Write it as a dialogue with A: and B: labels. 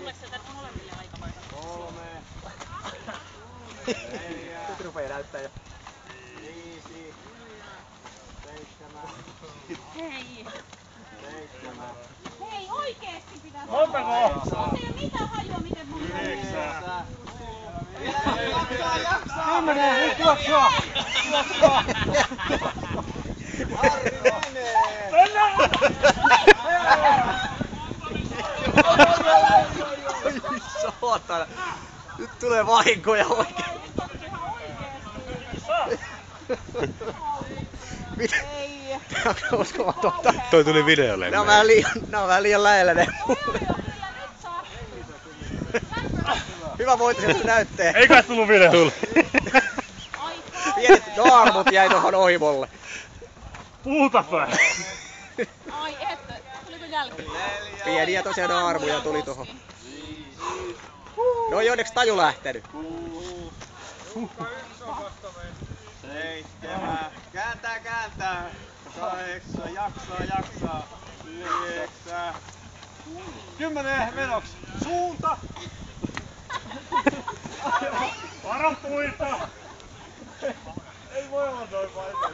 A: Tuleeko se tänne molemmille aika vai?
B: 3. 4.
C: Nyt rupee näyttää jo.
B: 5. 7.
A: Hei!
B: 7.
A: Hei, oikeesti pitää
D: Montako?
A: Mutta ei oo mitään hajua, miten monta.
B: 9.
D: 10, nyt juoksua! Juoksua!
B: Harri menee!
C: Oi saatana. Nyt tulee vahinkoja oikein. Mitä?
A: Ei.
C: Tää on uskomatonta.
E: Toi tuli videolle.
C: Nää on vähän liian lähellä ne. Hyvä voito sieltä näyttää.
D: Ei kai tullu video.
E: Tuli.
C: Pienet naarmut jäi tohon ohimolle.
D: Puhuta päin.
A: Ai että, tuliko jälkeen?
C: Pieniä tosiaan naarmuja tuli tohon. No ei onneksi taju lähtenyt.
B: 7. Kääntää. 8. Jaksaa. 9. 10 menoks. Suunta.
D: Varo puita!
B: Ei voi olla noin vaikeaa.